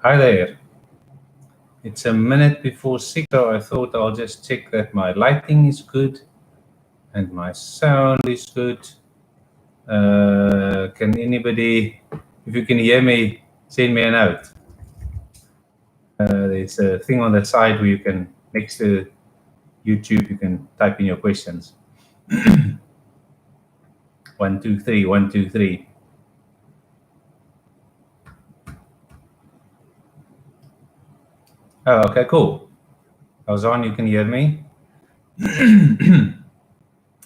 Hi there. It's a minute before 6, so I thought I'll just check that my lighting is good and my sound is good. Can anybody, if you can hear me, send me a note. There's a thing on the side where you can, next to YouTube, you can type in your questions. 1, 2, 3, 1, 2, 3. Oh, okay, cool. Ozan, you can hear me?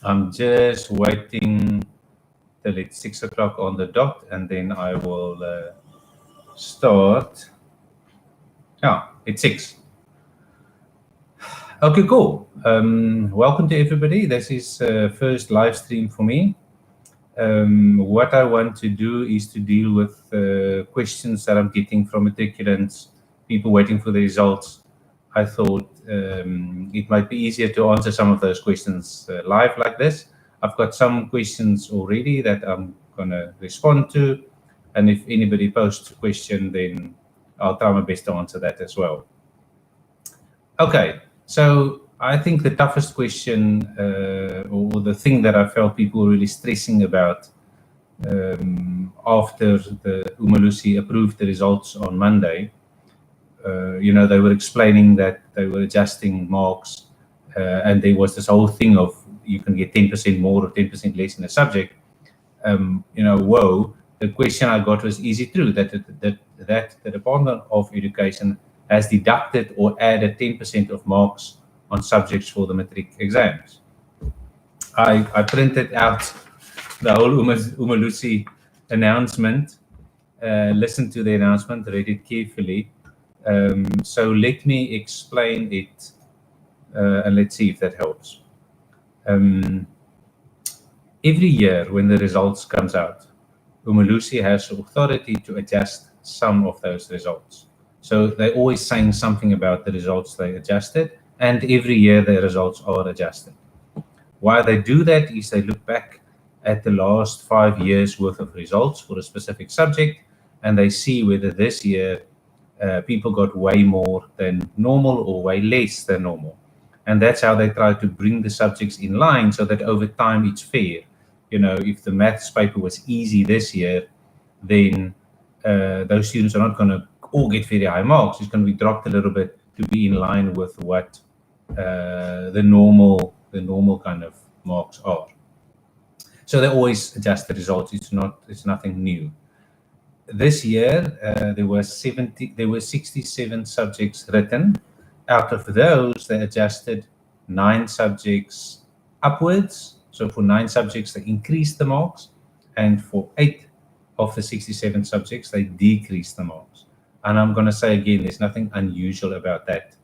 I'm just waiting till it's 6 o'clock on the dot, and then I will start. Yeah, it's 6. Okay, cool. Welcome to everybody. This is first live stream for me. What I want to do is to deal with questions that I'm getting from matriculants, people waiting for the results. I thought it might be easier to answer some of those questions live like this. I've got some questions already that I'm going to respond to. And if anybody posts a question, then I'll try my best to answer that as well. Okay, so I think the toughest question or the thing that I felt people were really stressing about after the Umalusi approved the results on Monday, they were explaining that they were adjusting marks and there was this whole thing of you can get 10% more or 10% less in a subject. Whoa, the question I got was, is it true that the Department of Education has deducted or added 10% of marks on subjects for the matric exams? I printed out the whole Umalusi announcement, listened to the announcement, read it carefully. So let me explain it and let's see if that helps. Every year when the results comes out, Umalusi has authority to adjust some of those results. So they're always saying something about the results they adjusted, and every year the results are adjusted. Why they do that is they look back at the last 5 years worth of results for a specific subject, and they see whether this year people got way more than normal or way less than normal. And that's how they try to bring the subjects in line so that over time it's fair. If the maths paper was easy this year, then those students are not going to all get very high marks. It's going to be dropped a little bit to be in line with what the normal kind of marks are. So they always adjust the results. It's nothing new. This year there were 67 subjects written. Out of those, they adjusted 9 subjects upwards. So for 9 subjects, they increased the marks, and for 8 of the 67 subjects, they decreased the marks. And I'm going to say again, there's nothing unusual about that.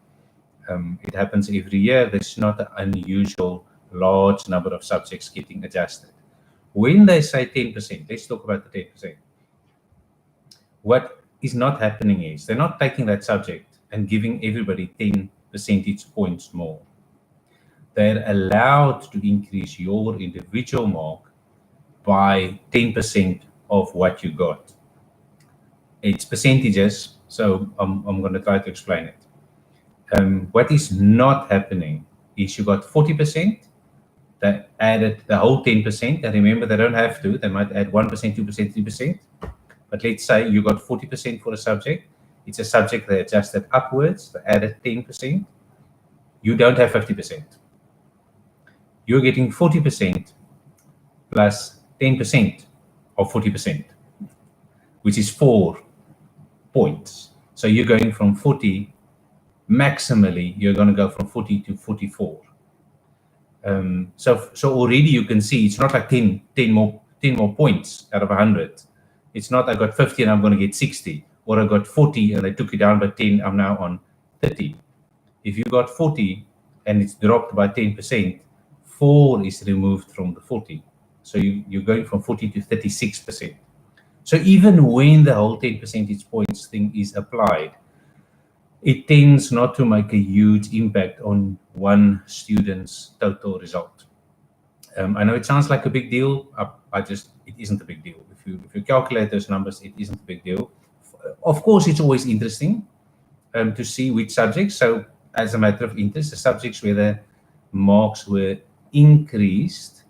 It happens every year. There's not an unusual large number of subjects getting adjusted. When they say 10%, let's talk about the 10%. What is not happening is they're not taking that subject and giving everybody 10 percentage points more. They're allowed to increase your individual mark by 10% of what you got. It's percentages, so I'm going to try to explain it. What is not happening is you got 40%, they added the whole 10%, and remember, they don't have to, they might add 1%, 2%, 3%, but let's say you got 40% for a subject. It's a subject they adjusted upwards, they added 10%. You don't have 50%. You're getting 40% plus 10% of 40%, which is 4 points. So you're going from 40, maximally, you're going to go from 40 to 44. So already you can see it's not like 10 more points out of 100. It's not I got 50 and I'm going to get 60, or I got 40 and I took it down by 10, I'm now on 30. If you got 40 and it's dropped by 10%, 4 is removed from the 40. So you're going from 40 to 36%. So even when the whole 10 percentage points thing is applied, it tends not to make a huge impact on one student's total result. I know it sounds like a big deal. It isn't a big deal. If you calculate those numbers, it isn't a big deal. of course, it's always interesting to see which subjects. So as a matter of interest, the subjects where the marks were increased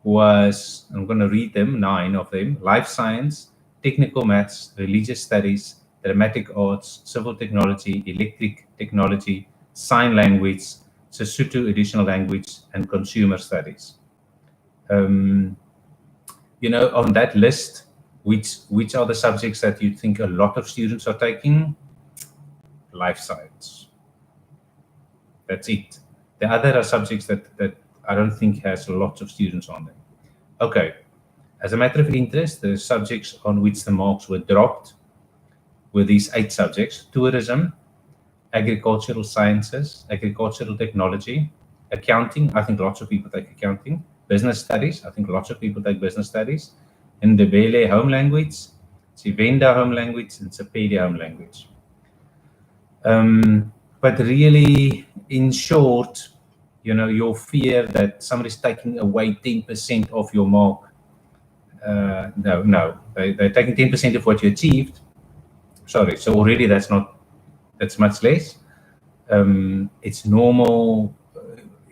was, I'm going to read them, 9 of them: life science, technical maths, religious studies, dramatic arts, civil technology, electric technology, sign language, Sesotho additional language, and consumer studies. You know, on that list, which are the subjects that you think a lot of students are taking? Life science. That's it. The other are subjects that I don't think has lots of students on them. Okay. As a matter of interest, the subjects on which the marks were dropped were these 8 subjects: tourism, agricultural sciences, agricultural technology, accounting. I think lots of people take accounting. Business studies. I think lots of people take business studies. Ndebele home language, Tsivenda home language, and Sepedi home language. But really, in short, you know, your fear that somebody's taking away 10% of your mark, no, they're taking 10% of what you achieved. Sorry, so already that's much less. It's normal,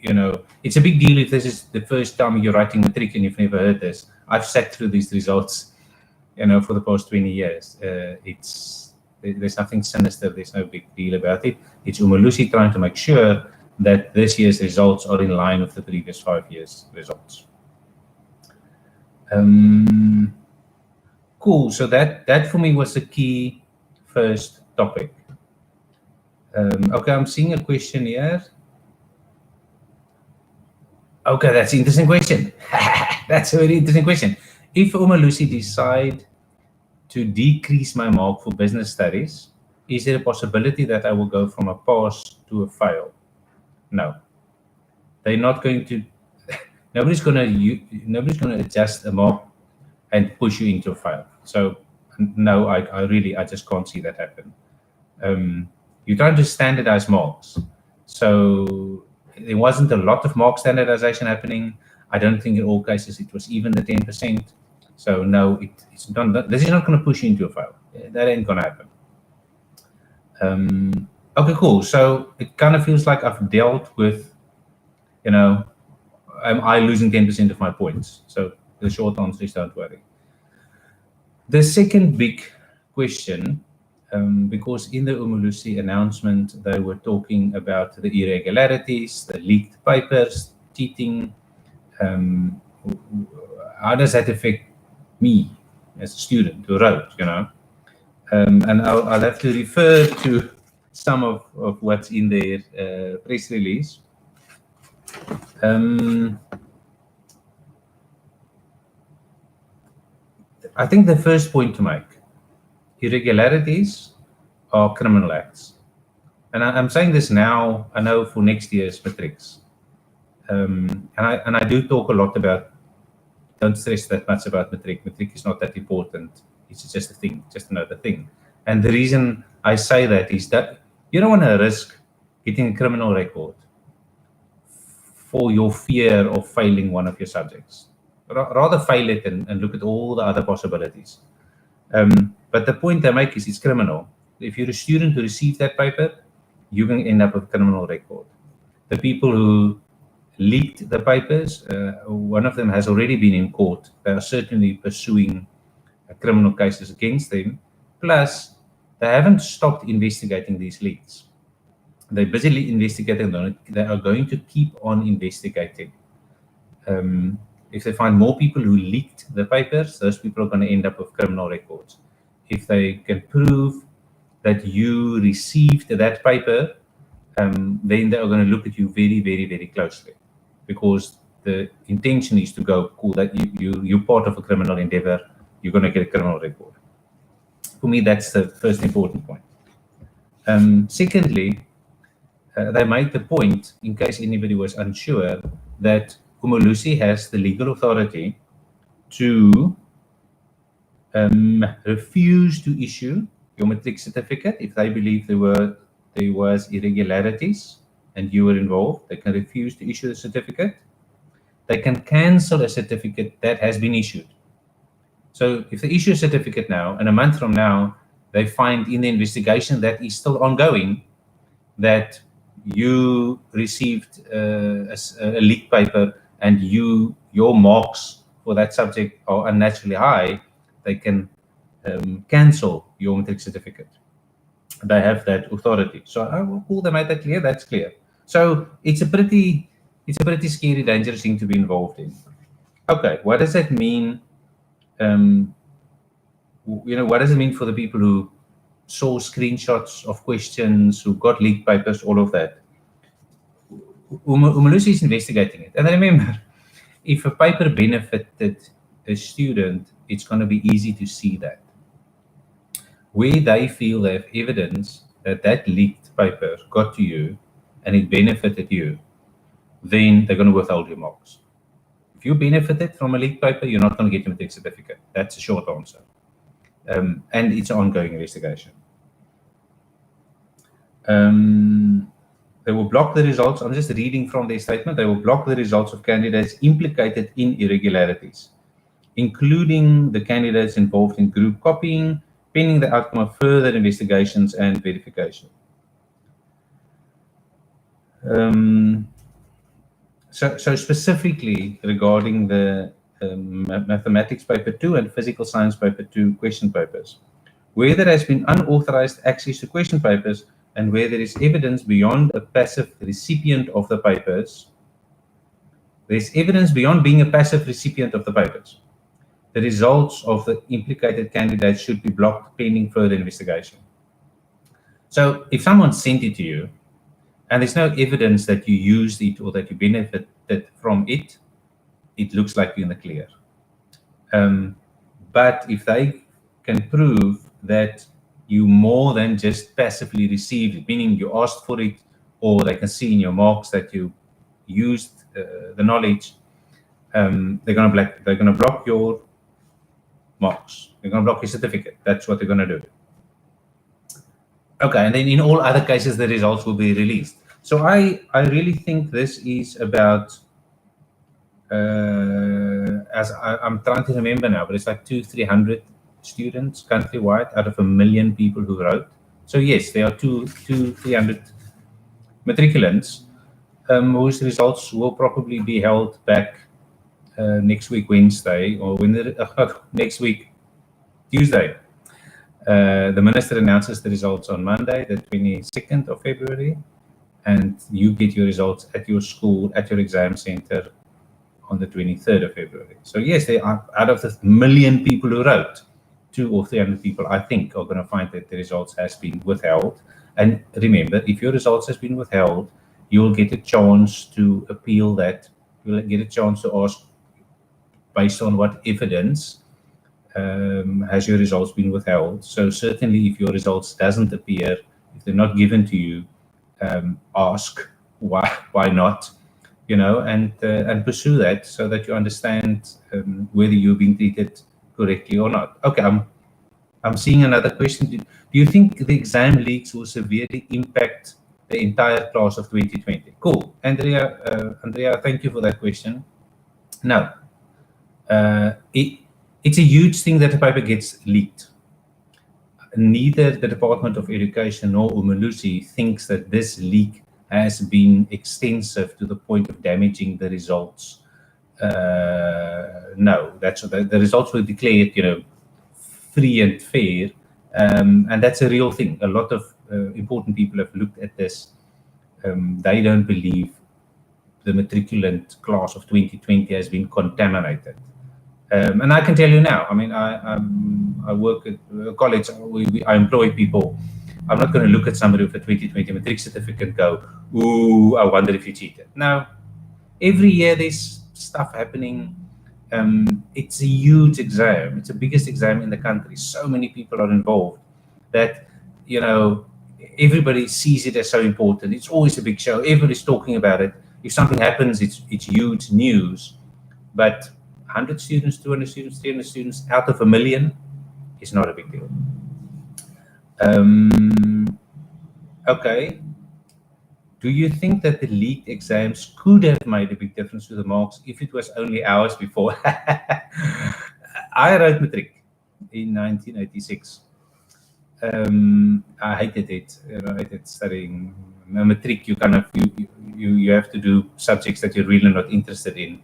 you know, it's a big deal if this is the first time you're writing matric and you've never heard this. I've sat through these results, you know, for the past 20 years. There's nothing sinister, there's no big deal about it. It's Umalusi trying to make sure that this year's results are in line with the previous 5 years' results. Cool, so that for me was the key first topic. Okay, I'm seeing a question here. Okay, that's an interesting question. That's a very interesting question. If Umalusi decide to decrease my mark for business studies, is there a possibility that I will go from a pass to a fail? No. They're not going to, nobody's going to adjust a mark and push you into a fail. So no, I just can't see that happen. You're trying to standardize marks. So there wasn't a lot of mark standardization happening. I don't think in all cases it was even the 10%. So no, it's not. This is not going to push you into a fail. That ain't going to happen. Okay, cool. So it kind of feels like I've dealt with, you know, am I losing 10% of my points? So the short answer is don't worry. The second big question, because in the Umalusi announcement, they were talking about the irregularities, the leaked papers, cheating. How does that affect me as a student who wrote, you know? And I'll have to refer to some of what's in their press release. I think the first point to make, irregularities are criminal acts. And I'm saying this now, I know for next year's matrics. And I do talk a lot about, don't stress that much about matric. Matric is not that important. It's just a thing, just another thing. And the reason I say that is that you don't want to risk getting a criminal record for your fear of failing one of your subjects. Rather fail it and look at all the other possibilities. But the point I make is it's criminal. If you're a student who received that paper, you're going to end up with a criminal record. The people who leaked the papers, one of them has already been in court. They are certainly pursuing criminal cases against them. Plus, they haven't stopped investigating these leaks. They're busily investigating them. They are going to keep on investigating. If they find more people who leaked the papers, those people are going to end up with criminal records. If they can prove that you received that paper, then they are going to look at you very, very, very closely, because the intention is to go, cool, that you're part of a criminal endeavor, you're going to get a criminal record. For me, that's the first important point. Secondly, they made the point, in case anybody was unsure, that Umalusi has the legal authority to refuse to issue your matric certificate if they believe there was irregularities and you were involved. They can refuse to issue the certificate. They can cancel a certificate that has been issued. So if they issue a certificate now, and a month from now, they find in the investigation that is still ongoing that you received a leaked paper and your marks for that subject are unnaturally high, they can cancel your matric certificate. They have that authority. So I will pull them out that clear, that's clear. So it's a pretty scary, dangerous thing to be involved in. Okay, what does that mean? What does it mean for the people who saw screenshots of questions, who got leaked papers, all of that? Umalusi is investigating it. And remember, if a paper benefited a student, it's going to be easy to see that. Where they feel they have evidence that that leaked paper got to you and it benefited you, then they're going to withhold your marks. If you benefited from a leaked paper, you're not going to get your matric certificate. That's a short answer. And it's an ongoing investigation. They will block the results. I'm just reading from their statement. They will block the results of candidates implicated in irregularities, including the candidates involved in group copying, pending the outcome of further investigations and verification. So specifically regarding the mathematics paper 2 and physical science paper 2 question papers, where there has been unauthorized access to question papers and where there is evidence beyond a passive recipient of the papers, there's evidence beyond being a passive recipient of the papers. The results of the implicated candidates should be blocked pending further investigation. So if someone sent it to you and there's no evidence that you used it or that you benefited from it, it looks like you're in the clear. But if they can prove that you more than just passively received it, meaning you asked for it, or they can see in your marks that you used the knowledge, they're going to block your marks. They're going to block your certificate. That's what they're going to do. Okay, and then in all other cases, the results will be released. So I really think this is about, as I'm trying to remember now, but it's like 200-300 students countrywide out of 1 million people who wrote. So yes, there are 200-300 matriculants whose results will probably be held back next week Wednesday, or next week Tuesday. The minister announces the results on Monday, the 22nd of February, and you get your results at your school, at your exam center on the 23rd of February. So yes, they are, out of the 1 million people who wrote, 200 or 300 people, I think, are going to find that the results has been withheld. And remember, if your results has been withheld, you'll get a chance to appeal that. You'll get a chance to ask, based on what evidence has your results been withheld. So certainly if your results doesn't appear, if they're not given to you, ask why not, and pursue that so that you understand whether you're being treated correctly or not. Okay, I'm seeing another question. Do you think the exam leaks will severely impact the entire class of 2020? Cool. Andrea, thank you for that question. No. It's a huge thing that the paper gets leaked. Neither the Department of Education nor Umalusi thinks that this leak has been extensive to the point of damaging the results. No, the results were declared, free and fair, and that's a real thing. A lot of important people have looked at this. They don't believe the matriculant class of 2020 has been contaminated. And I can tell you now, I mean, I work at a college, I employ people. I'm not going to look at somebody with a 2020 matric certificate and go, ooh, I wonder if you cheated. Now, every year there's stuff happening. It's a huge exam. It's the biggest exam in the country. So many people are involved that, everybody sees it as so important. It's always a big show. Everybody's talking about it. If something happens, it's huge news. But 100 students, 200 students, 300 students out of 1 million is not a big deal. Okay. Do you think that the leaked exams could have made a big difference to the marks if it was only hours before? I wrote Matric in 1986. I hated it. I hated studying. Matric, you kind of you have to do subjects that you're really not interested in.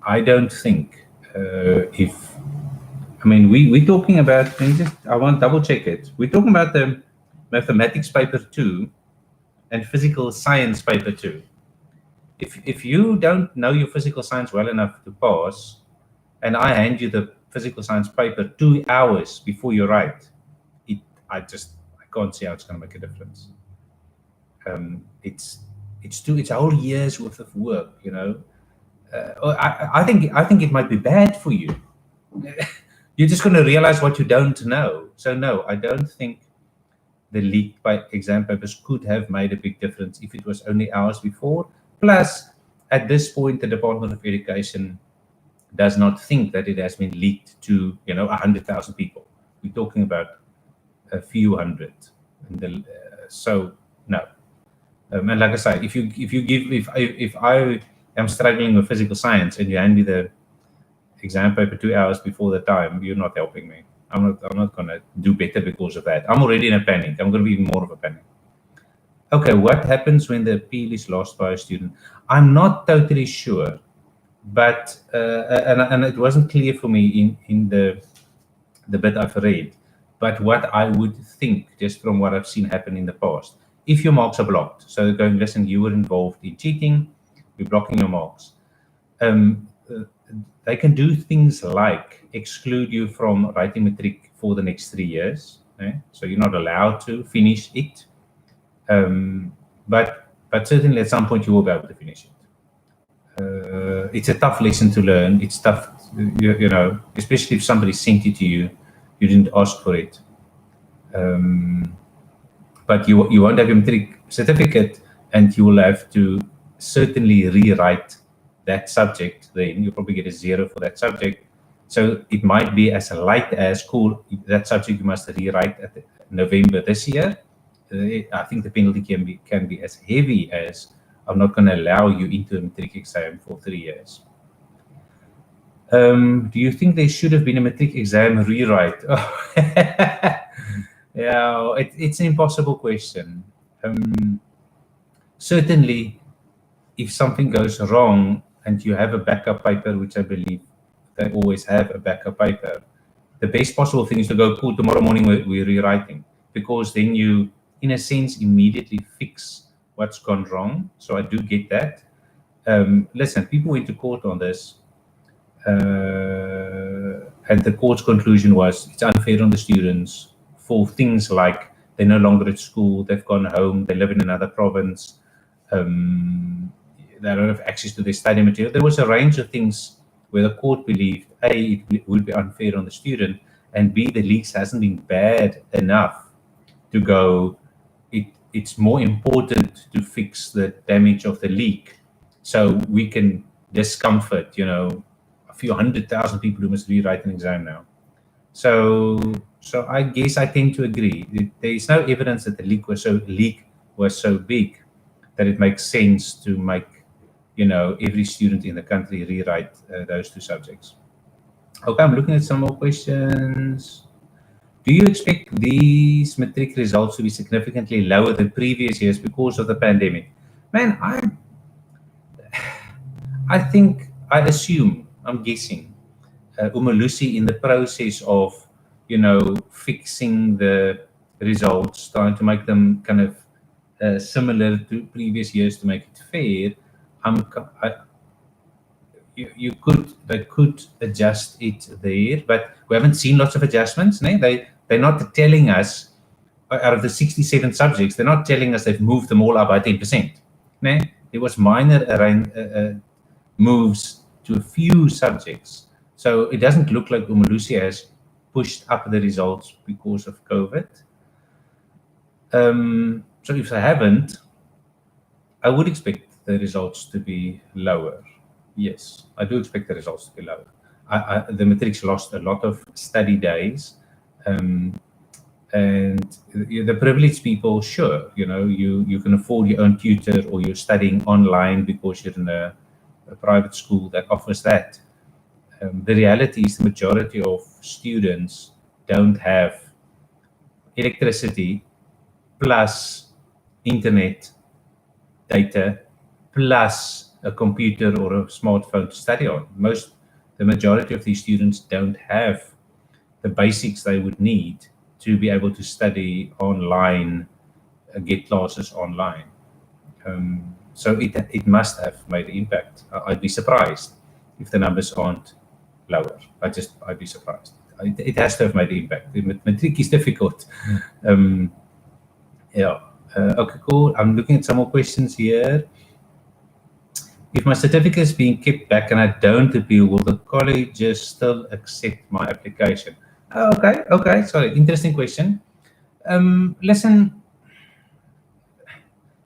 I don't think if I mean we're talking about. I want to double check it. We're talking about the mathematics paper 2 and physical science paper 2. If you don't know your physical science well enough to pass, and I hand you the physical science paper 2 hours before you write, I can't see how it's going to make a difference. It's a whole year's worth of work, you know. I think it might be bad for you. You're just going to realize what you don't know. So no, I don't think the leaked by exam papers could have made a big difference if it was only hours before. Plus, at this point, the Department of Education does not think that it has been leaked to 100,000 people. We're talking about a few hundred. So no. And like I said, if I am struggling with physical science and you hand me the exam paper 2 hours before the time, you're not helping me. I'm not going to do better because of that. I'm already in a panic. I'm going to be in more of a panic. Okay, what happens when the appeal is lost by a student? I'm not totally sure, but and it wasn't clear for me in the bit I've read. But what I would think, just from what I've seen happen in the past, if your marks are blocked, so they're going, listen, you were involved in cheating, we're blocking your marks. They can do things like exclude you from writing matric for the next 3 years. So you're not allowed to finish it. But certainly at some point you will be able to finish it. It's a tough lesson to learn. It's tough, you know, especially if somebody sent it to you, you didn't ask for it. But you won't have a matric certificate, and you will have to certainly rewrite that subject. Then you'll probably get a 0 for that subject. So it might be as light as cool. That subject you must rewrite at November this year. I think the penalty can be as heavy as I'm not going to allow you into a matric exam for 3 years. Do you think there should have been a matric exam rewrite? Oh. Yeah, it's an impossible question. Certainly, if something goes wrong and you have a backup paper, which I believe they always have a backup paper, the best possible thing is to go, cool, tomorrow morning we're rewriting, because then you, in a sense, immediately fix what's gone wrong. So I do get that. Listen, people went to court on this, and the court's conclusion was it's unfair on the students for things like they're no longer at school, they've gone home, they live in another province, they don't have access to their study material. There was a range of things where the court believed, A, it would be unfair on the student, and B, the leaks hasn't been bad enough to go, it's more important to fix the damage of the leak. So we can discomfort, you know, a few 100,000 people who must rewrite an exam now. So I guess I tend to agree. There is no evidence that the leak was so big that it makes sense to make, you know, every student in the country rewrite those 2 subjects. Okay, I'm looking at some more questions. Do you expect these matric results to be significantly lower than previous years because of the pandemic? Man, I assume, I'm guessing, Umalusi in the process of, you know, fixing the results, trying to make them kind of similar to previous years to make it fair. They could adjust it there, but we haven't seen lots of adjustments. They're not telling us, out of the 67 subjects, they're not telling us they've moved them all up by 10%. There was minor moves to a few subjects. So it doesn't look like Umalusi has pushed up the results because of COVID. So if they haven't, I would expect the results to be lower. Yes, I do expect the results to be lower. The matrics lost a lot of study days, and the privileged people, sure, you know, you can afford your own tutor, or you're studying online because you're in a private school that offers that. The reality is the majority of students don't have electricity plus internet data plus a computer or a smartphone to study on. The majority of these students don't have the basics they would need to be able to study online, get classes online. So it must have made an impact. I'd be surprised if the numbers aren't lower. I'd be surprised. It has to have made an impact. The matric is difficult. Yeah. Okay, cool. I'm looking at some more questions here. If my certificate is being kept back and I don't appeal, will the colleges still accept my application? Okay. Sorry, interesting question. Listen,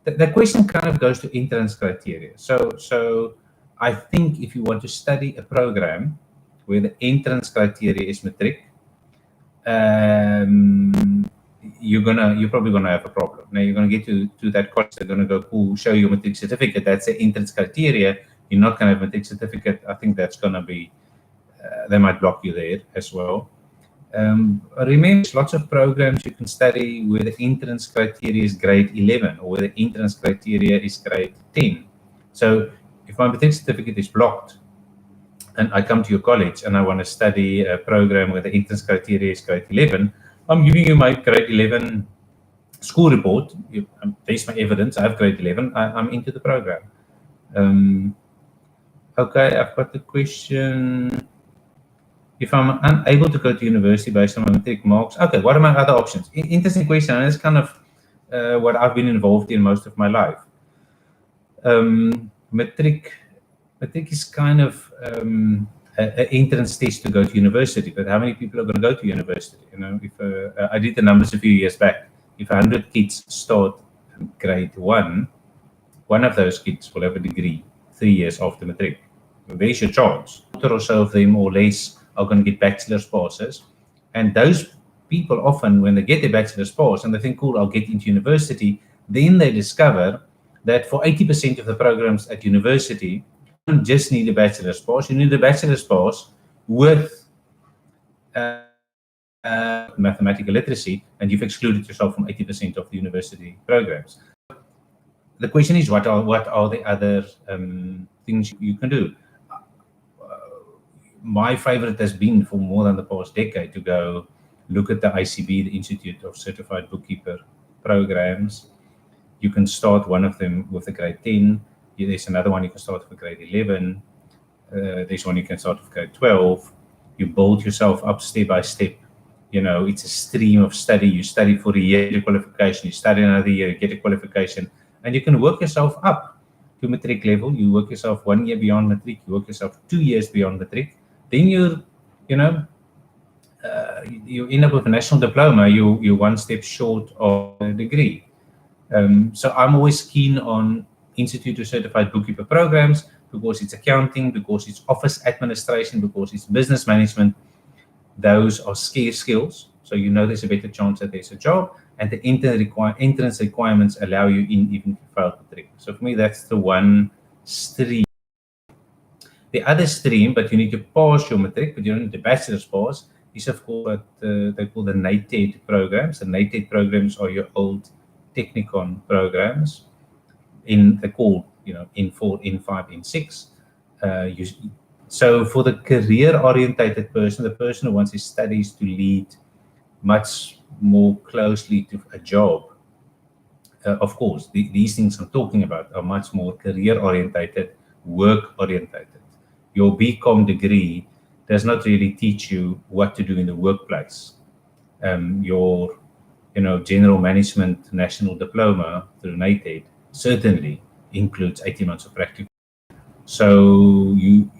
the question kind of goes to entrance criteria. So I think if you want to study a program where the entrance criteria is matric, you're probably gonna have a problem. Now you're gonna get to that college, they're gonna go, cool, show you a matric certificate. That's the entrance criteria. You're not gonna have a matric certificate. I think that's gonna be, they might block you there as well. Remember, there's lots of programs you can study where the entrance criteria is grade 11 or where the entrance criteria is grade 10. So if my matric certificate is blocked and I come to your college and I want to study a program where the entrance criteria is grade 11, I'm giving you my grade 11 school report. There's my evidence. I have grade 11. I'm into the program. Okay, I've got the question. If I'm unable to go to university based on my matric marks, okay, what are my other options? Interesting question, and it's kind of what I've been involved in most of my life. Matric is kind of an entrance test to go to university, but how many people are going to go to university? You know, if I did the numbers a few years back, if 100 kids start grade 1, one of those kids will have a degree 3 years after matric. There's your chance. Or so of them or less are going to get bachelor's passes, and those people often, when they get their bachelor's pass and they think, cool, I'll get into university, then they discover that for 80% of the programs at university, you don't just need a bachelor's pass, you need a bachelor's pass with mathematical literacy, and you've excluded yourself from 80% of the university programs. The question is, what are the other things you can do? My favorite has been for more than the past decade to go look at the ICB, the Institute of Certified Bookkeeper programs. You can start one of them with a grade 10. There's another one you can start with grade 11. There's one you can start with grade 12. You build yourself up step by step. You know, it's a stream of study. You study for a year, get a qualification. You study another year, get a qualification. And you can work yourself up to matric level. You work yourself 1 year beyond matric. You work yourself 2 years beyond matric. Then you end up with a national diploma. You're one step short of a degree. So I'm always keen on Institute of Certified Bookkeeper programs because it's accounting, because it's office administration, because it's business management. Those are scarce skills. So you know there's a better chance that there's a job, and the entrance requirements allow you in even if you fail matric. So for me, that's the one stream. The other stream, but you need to pass your matric, but you don't need the bachelor's pass, is of course what they call the NATED programs. The NATED programs are your old Technicon programs. They're called, N4, N5, N6. So for the career-orientated person, the person who wants his studies to lead much more closely to a job, of course, these things I'm talking about are much more career-orientated, work-orientated. Your BCom degree does not really teach you what to do in the workplace. Your general management national diploma through NATED certainly includes 18 months of practical. So you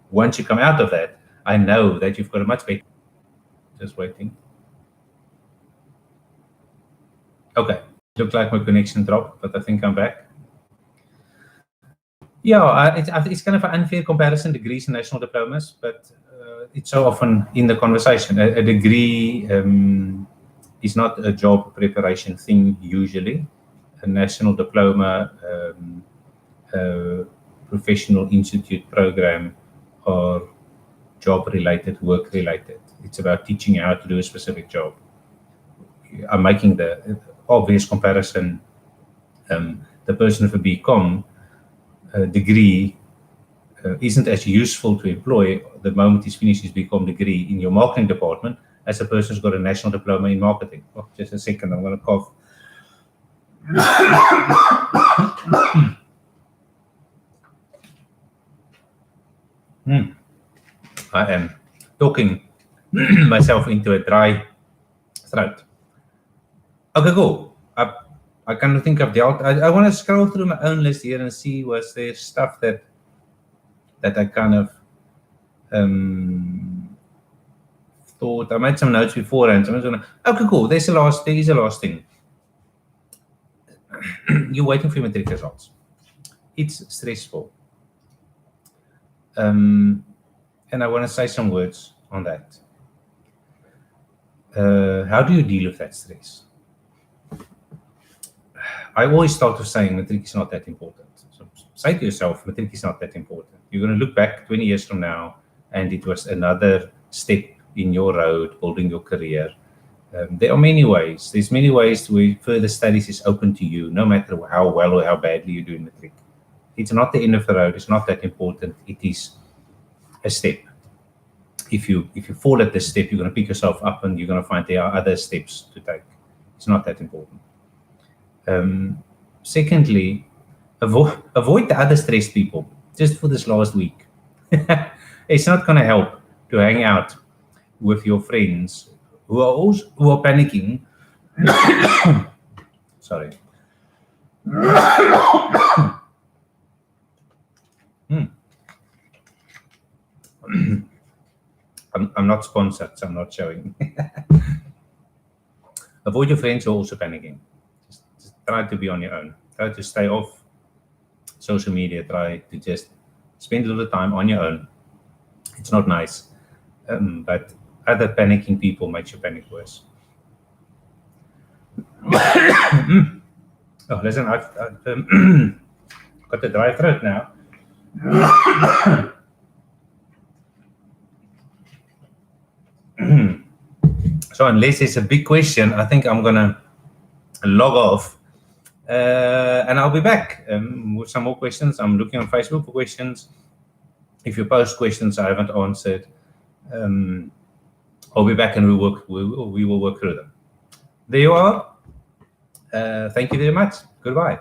once you come out of that, I know that you've got a much better. Just waiting. Okay, looked like my connection dropped, but I think I'm back. Yeah, it's kind of an unfair comparison, degrees and national diplomas, but it's so often in the conversation. A degree is not a job preparation thing usually. A national diploma, professional institute program are job-related, work-related. It's about teaching you how to do a specific job. I'm making the obvious comparison. The person with a BCom degree isn't as useful to employ the moment he's finished his BCom degree in your marketing department as a person who's got a national diploma in marketing. Oh, just a second, I'm going to cough. I am talking myself into a dry throat. Okay, cool. I kind of think I've dealt. I want to scroll through my own list here and see was there stuff that I kind of thought. I made some notes beforehand. So I'm just gonna. Okay, cool. There is a last thing. You're waiting for your matric results. It's stressful. And I want to say some words on that. How do you deal with that stress? I always start with saying matric is not that important. So say to yourself, matric is not that important. You're going to look back 20 years from now, and it was another step in your road, building your career. There are many ways. There's many ways where further studies is open to you, no matter how well or how badly you do in matric. It's not the end of the road. It's not that important. It is a step. If you fall at this step, you're going to pick yourself up, and you're going to find there are other steps to take. It's not that important. Secondly, avoid the other stressed people just for this last week. It's not going to help to hang out with your friends who are panicking. Sorry. I'm not sponsored, so I'm not showing. Avoid your friends who are also panicking. Just try to be on your own. Try to stay off social media. Try to just spend a little time on your own. It's not nice, but other panicking people makes you panic worse. Oh, listen, I've got a dry throat now. So unless there's a big question, I think I'm gonna log off, and I'll be back with some more questions. I'm looking on Facebook for questions. If you post questions I haven't answered, I'll be back and we will work through them. There you are. Thank you very much. Goodbye.